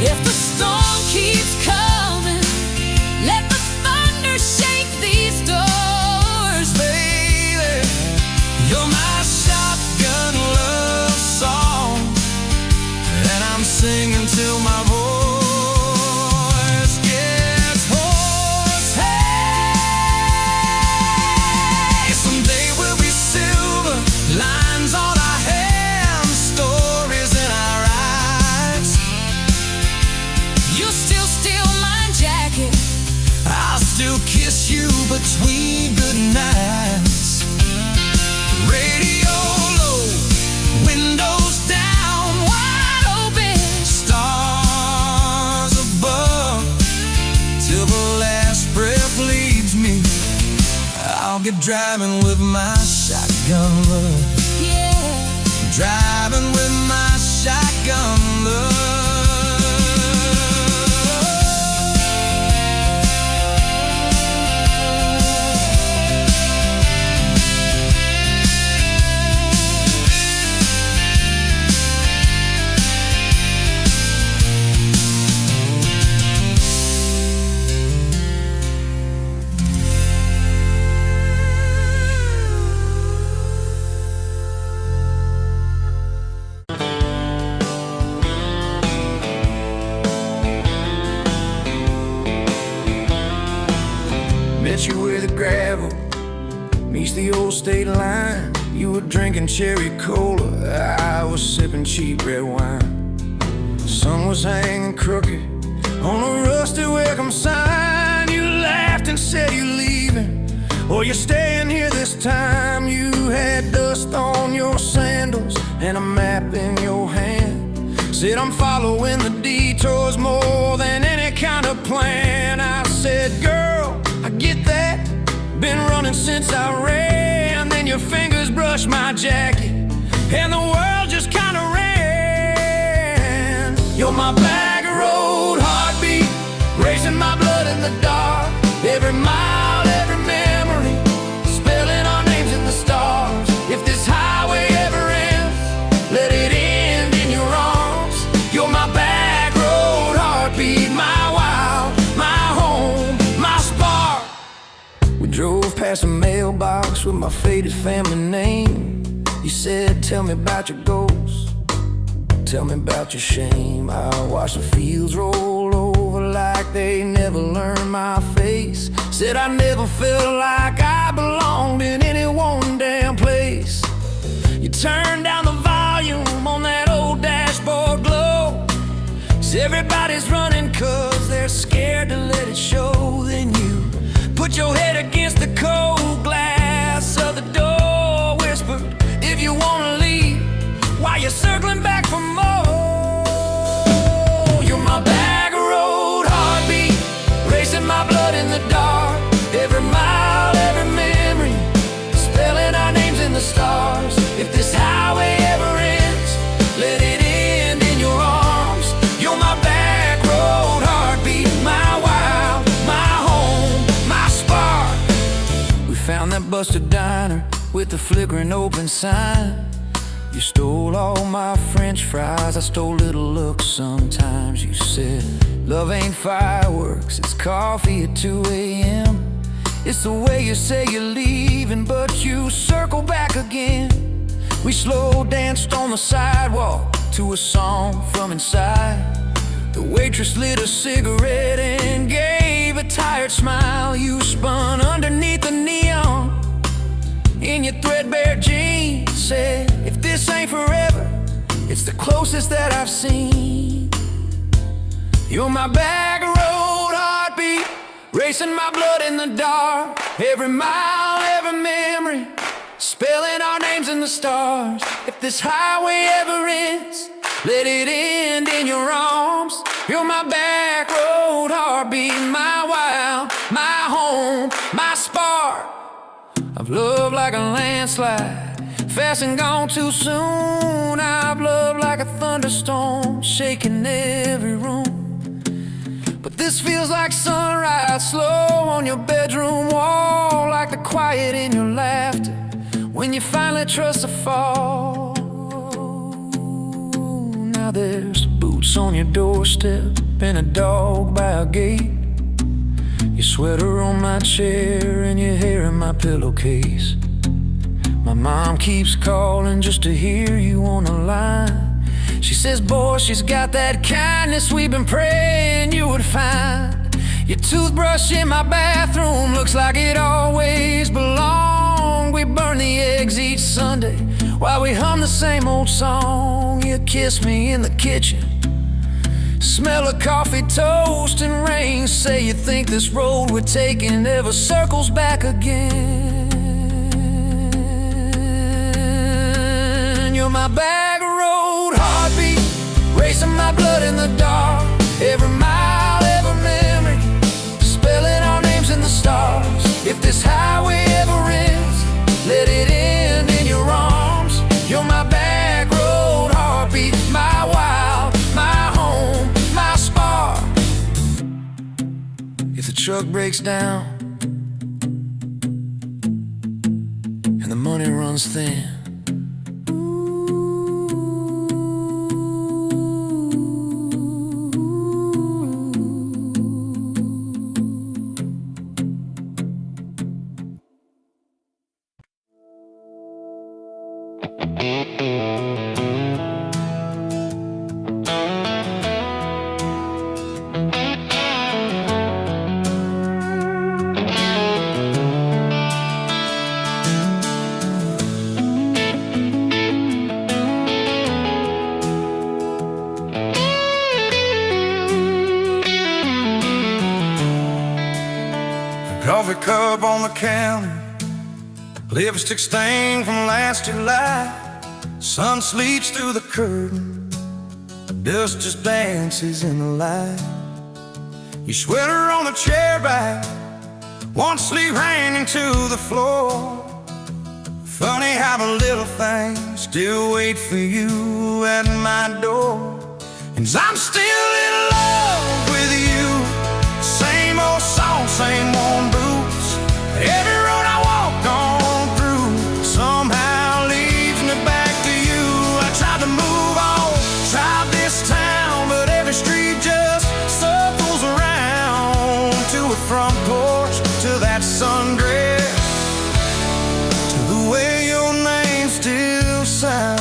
If the storm keeps coming, let the thunder shake these doors. Baby, you're my shotgun love song, and I'm singing till my voice gets hoarse. Hey, someday we'll be silver, lines on our hands, stories in our eyes. You still steal my jacket, I'll still kiss you between good nights. Radio low, windows down, wide open. stars above. Till the last breath leaves me, I'll get driving with my shotgun love. Yeah, Driving with my shotgun love. Met you where the gravel meets the old state line. You were drinking cherry cola, I was sipping cheap red wine. The sun was hanging crooked on a rusty welcome sign. You laughed and said you're leaving, or you're staying here this time. You had dust on your sandals and a map in your hand. Said I'm following the detours more than any kind of plan. I said, girl, I get that, been running since I ran. Then your fingers brushed my jacket and the world just kinda ran. You're my back road heartbeat, racing my blood in the dark. Every mile, every memory, spelling our names in the stars. If this highway ever ends, let it end in your arms. You're my back road heartbeat, my wild, my home, my spark. We drove past a mailbox with my faded family name. You said, tell me about your goals, tell me about your shame. I watched the fields roll over like they never learned my face. Said I never felt like I belonged in any one damn place. You turned down the volume on that old dashboard glow. 'Cause everybody's running 'cause they're scared to let it show. Then you put your head against the cold glass of the door, whispered, if you wanna leave, why you circling back for more? You're my back road heartbeat, racing my blood in the dark. Every mile, every memory, spelling our names in the stars. If this highway ever ends, let it end in your arms. You're my back road heartbeat, my wild, my home, my spark. We found that busted diner with the flickering open sign. You stole all my French fries, I stole little looks sometimes. You said, love ain't fireworks, it's coffee at 2 a.m. It's the way you say you're leaving, but you circle back again. We slow danced on the sidewalk to a song from inside. The waitress lit a cigarette and gave a tired smile. You spun underneath the neon in your threadbare jeans. Said, if this ain't forever, It's the closest that I've seen. You're my back road heartbeat, racing my blood in the dark. Every mile, every memory, spelling our names in the stars. If this highway ever ends, let it end in your arms. You're my back road heartbeat, my wild, my home, my spark. I've loved like a landslide, fast and gone too soon. I've loved like a thunderstorm, shaking every room. But this feels like sunrise, slow on your bedroom wall, like the quiet in your laughter when you finally trust a fall. Now there's boots on your doorstep and a dog by a gate, your sweater on my chair and your hair in my pillowcase. My mom keeps calling just to hear you on the line. She says, boy, she's got that kindness we've been praying you would find. Your toothbrush in my bathroom looks like it always belonged. We burn the eggs each Sunday while we hum the same old song. You kiss me in the kitchen, smell of coffee, toast, and rain. Say you think this road we're taking ever circles back again. You're my back road heartbeat, racing my blood in the dark. Every mile, every memory, spelling our names in the stars. If this highway ever ends, let it end in your arms. You're my back road heartbeat, my wild, my home, my spark. If the truck breaks down and the money runs thin, coffee cup on the counter, lipstick stain from last July. Sun sleeps through the curtain, dust just dances in the light. Your sweater on the chair back, one sleeve hanging to the floor. Funny how the little things still wait for you at my door. And I'm still in love with you. Same old song, same worn boots. Every road I walk on through somehow leads me back to you. I tried to move on, tried this town, but every street just circles around. To a front porch, to that sundress, to the way your name still sounds.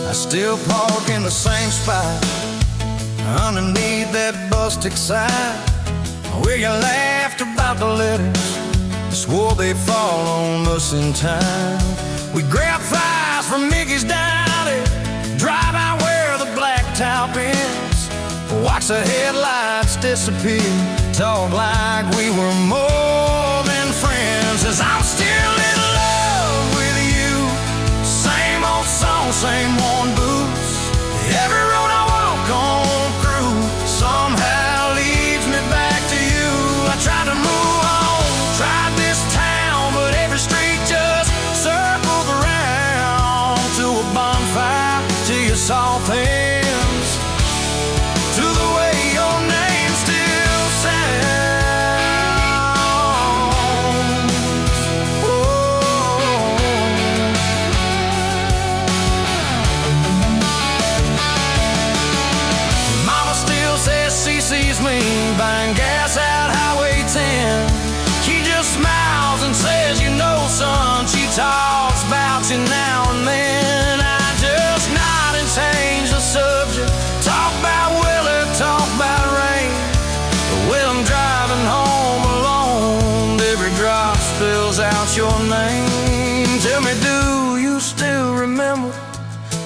I still park in the same spot underneath that busted sign where you laughed about the letters, swore they'd fall on us in time. We grabbed fries from Mickey's Diner, drive out where the blacktop ends, watch the headlights disappear, talk like we were more than friends. As I'm still in love with you, same old song, same worn boots. Every road I walk on through somehow leads me back to you. I tried to move on, tried this town, but every street just circles around. To a bonfire, to your soft hands, to the way your name still sounds. Oh. Mama still says she sees me buying gas out Highway 10. She just smiles and says, you know, son, she talks about you now and then. I just nod and change the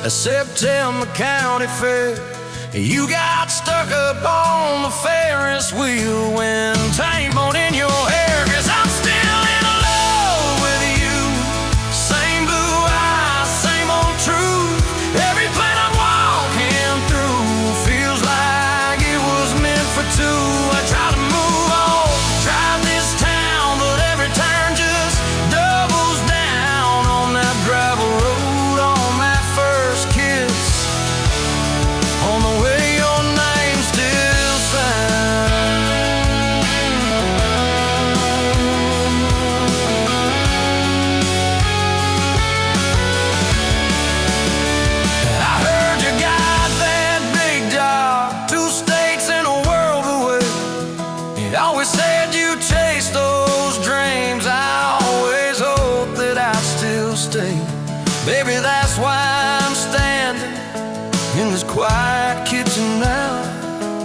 a September county fair. You got stuck up on the Ferris wheel when time won't in your hair. 'Cause I'm still in love with you. Same blue eyes, same old truth. Every plan I'm walking through feels like it was meant for two. I try to move on, drive this town, but every turn just doubles down on that gravel road, on that first kiss, on the way your name still sounds. I heard you got that big job, 2 states and a world away. You always said you chased those dreams. I always hoped that I'd still stay. Baby, that's why I'm standing in this quiet kitchen now,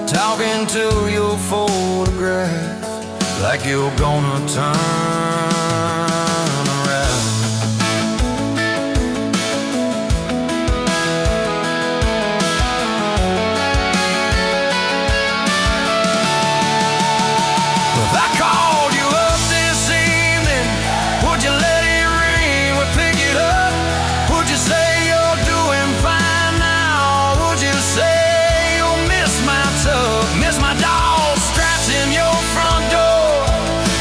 talking to your photograph like you're gonna turn around. If I called you up this evening, would you let it ring? Would pick it up? Would you say you're doing fine now? Would you say you'll miss my tub, miss my doll straps in your front door,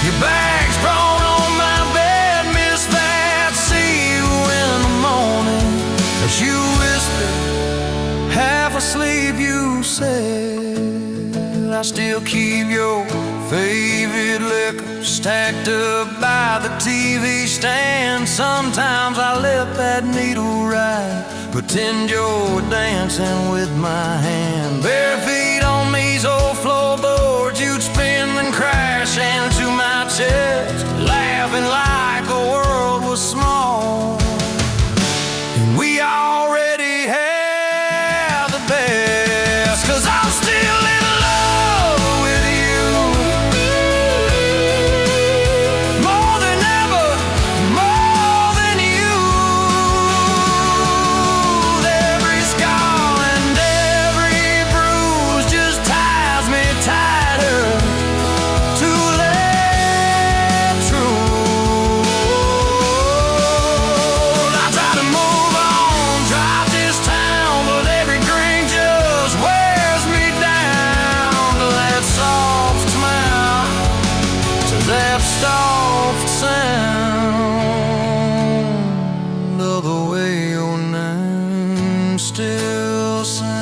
your bags thrown on my bed, miss that? See you in the morning as you whisper, half asleep, you said, I still keep your favorite liquor stacked up by the TV stand. Sometimes I let that needle ride, pretend you're dancing with my hand. Bare feet on these old floorboards, you'd spin and crash into my chest, laughing like the world was small. And we already had the best. 'Cause I'm still in love with you, more than ever, more than you. Every scar and every bruise just ties me tighter to that truth. I try to move on, drive this town, but every green just wears me down to that soft smile, to that soft sound of the way your name still sounds.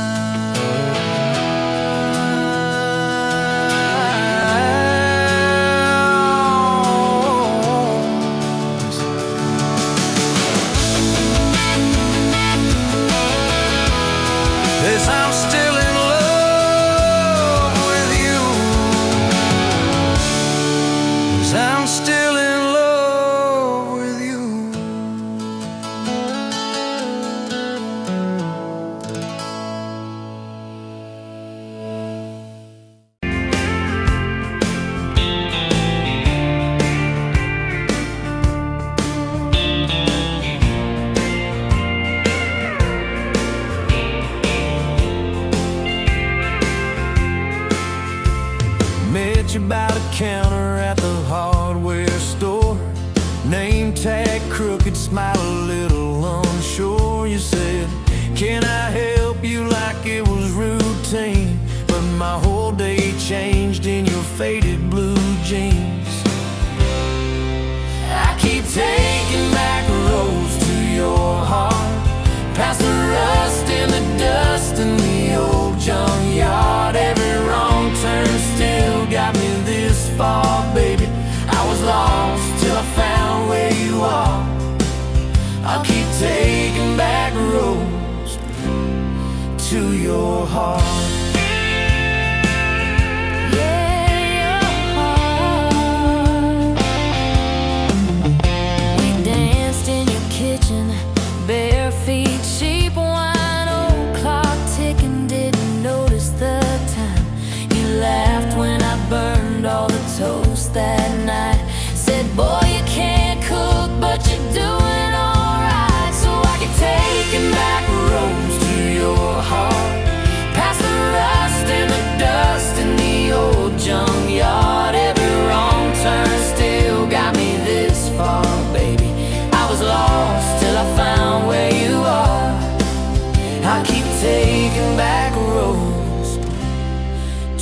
Yes, I'm still in love with you. Yes, I'm still in love with you. Met you by the counter at the hardware store. Name tag crooked, smile a little unsure. You said, can I help you, like it was routine. But my whole day changed in your faded blue jeans. I keep taking back roads to your heart, past the rust and the dust in the old junkyard. Every wrong turn still got me this far, baby. I was lost till I found where you are. I'll keep taking back roads to your heart. Bare feet, cheap wine, old clock ticking, didn't notice the time. You laughed when I burned all the toast that night. Said, boy, you can't cook, but you're doing alright. So I can take him back a road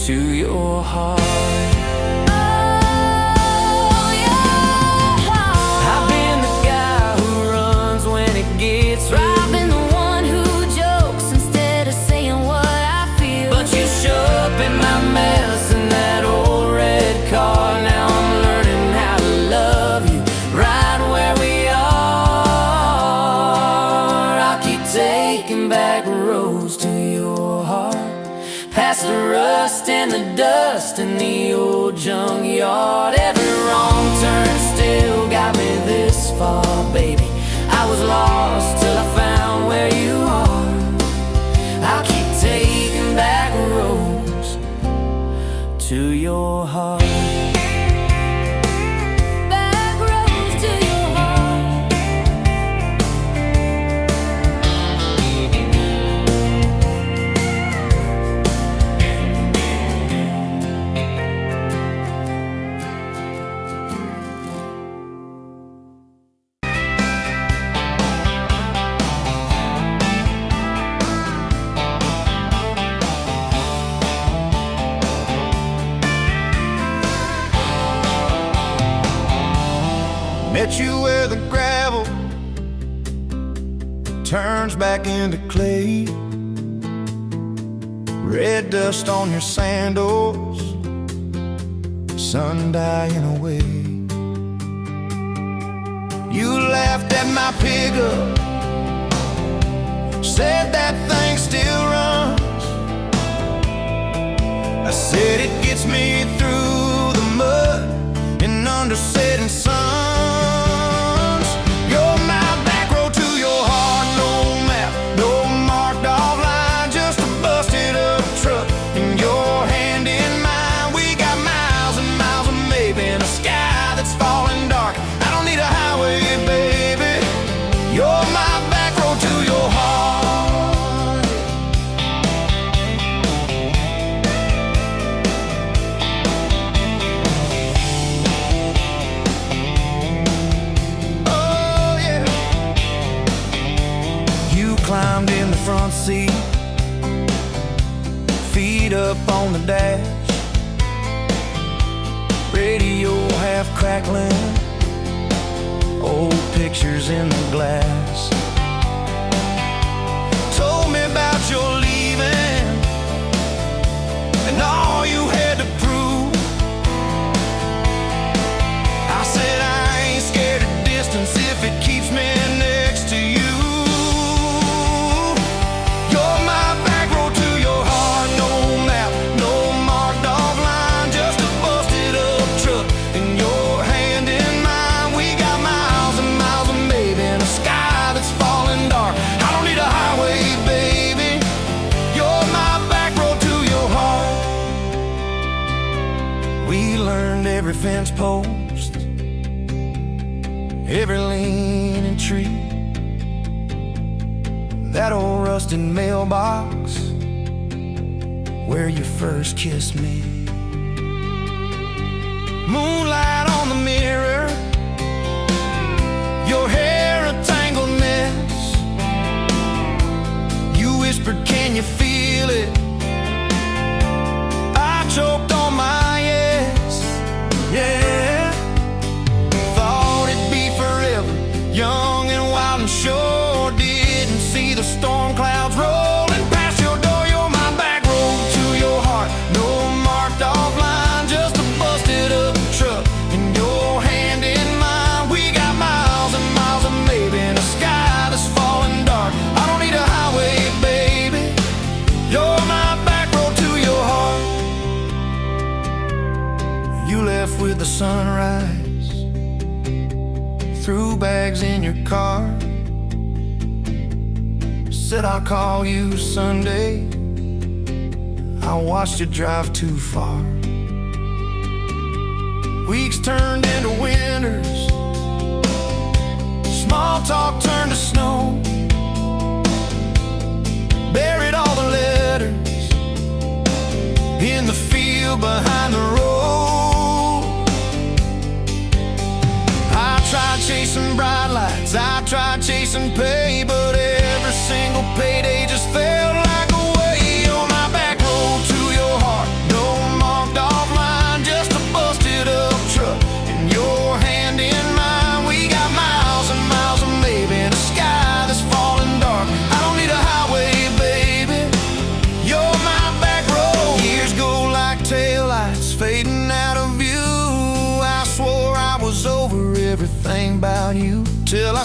to your heart. Oh, your heart. I've been the guy who runs when it gets rough. I've been the one who jokes instead of saying what I feel. But you show up in my mess in that old red car. Now I'm learning how to love you right where we are. I'll keep taking back roads to your heart, past the rust and the dust in the old junkyard. Every wrong turn still got me this far, baby. I was lost till I found where you are. I'll keep taking back roads to your heart. Back roads to your heart. Met you where the gravel turns back into clay. Red dust on your sandals, sun dying away. You laughed at my pickup, said that thing still runs. I said it gets me through the mud and under setting suns. You're my back road to your heart, no map, no marked off line, just a busted up truck and your hand in mine. We got miles and miles of maybe in a sky that's falling dark. I don't need a highway, baby. You're my back road to your heart. Oh yeah. You climbed in the front seat, feet up on the dash, radio half crackling, old pictures in the glass. Told me about your leaving and all you had to prove. I said I ain't scared of distance if it keeps me next to you. You're my back road to your heart, no map, no marked off line, just a busted up truck and your hand in mine. We got miles and miles of maybe in a sky that's falling dark. I don't need a highway, baby. You're my back road to your heart. We learned every fence post, every leaning tree, that old rusted mailbox where you first kissed me. Moonlight on the mirror, your hair a tangled mess. You whispered, can you feel it? I choked on my yes, yeah. Thought it'd be forever, young and wild and sure. Didn't see the storm clouds rolling past your door. You're my back road to your heart, no marked off line, just a busted up truck and your hand in mine. We got miles and miles of maybe in a sky that's falling dark. I don't need a highway, baby. You're my back road to your heart. You left with the sunrise, threw bags in your car, said I'll call you Sunday. I watched you drive too far. Weeks turned into winters, small talk turned to snow. Buried all the letters in the field behind the road. I tried chasing bright lights, I tried chasing pay, but every single payday just felt like a way. On my back road to your heart, no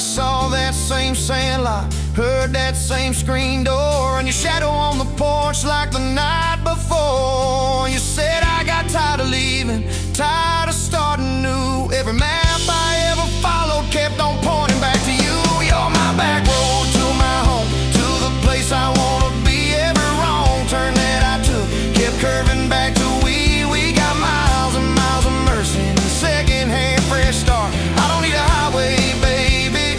saw that same sandlot, heard that same screen door, and your shadow on the porch like the night before. You said I got tired of leaving, tired of starting new. Every map I ever followed kept on pointing back to you. You're my back road to my home, to the place I wanna be. Every wrong turn that I took kept curving back to we got miles and miles of mercy and a second-hand fresh start. I don't need a highway, baby.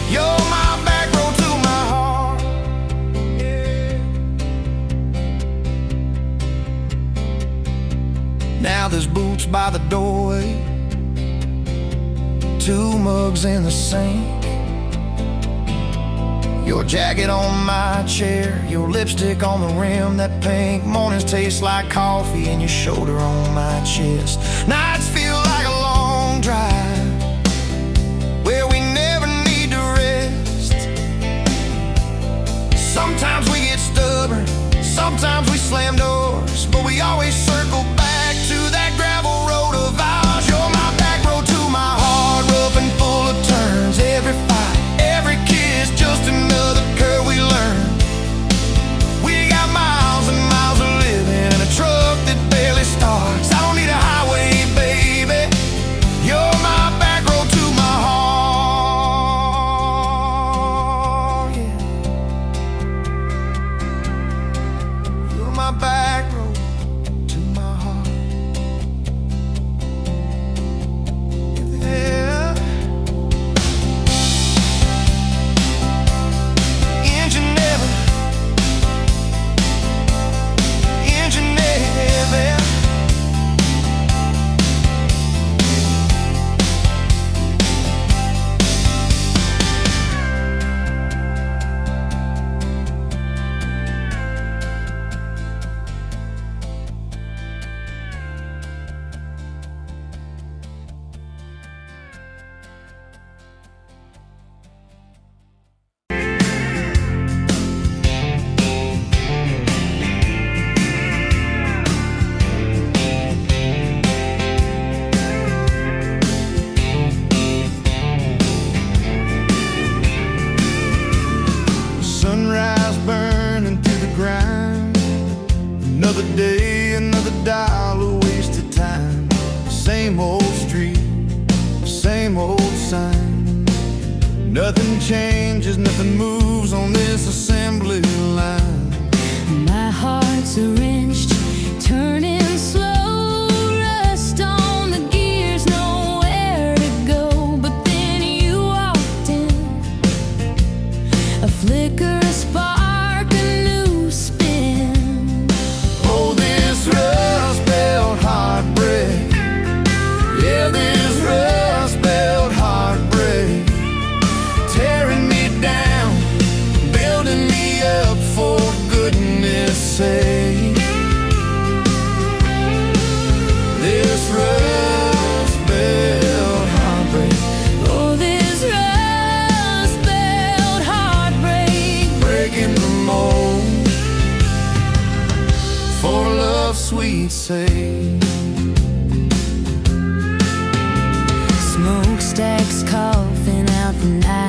You're my back road to my heart. Yeah. Now there's boots by the doorway, 2 mugs in the sink, your jacket on my chair, your lipstick on the rim, that pink. Mornings taste like coffee and your shoulder on my chest. Nights feel like a long drive where we never need to rest. Sometimes we get stubborn, sometimes we slam doors, but we always circle back to that gravel road of ours. You're my back road to my heart, rough and full of turns. Every fight, every kiss, just another curve we learn. We got miles and miles of living in a truck that barely starts. I don't need a highway, baby. You're my back road to my heart. Yeah. You're my back road to my heart. Yeah. Engine never, engine never. Sunrise burning through the grind. Another day, another dollar wasted time. Same old street, same old sign. Nothing changes, nothing moves on this assembly line. My heart's a wrenched, turning slow, rust on the gears, nowhere to go. But then you walked in, a flicker, a spark, a new spin. Oh, this rust belt heartbreak. Yeah, this rust belt heartbreak. Tearing me down, building me up, for goodness sake. This rust belt heartbreak. Oh, this rust belt heartbreak. Breaking the mold for love's sweet sake. Smokestacks coughing out the night.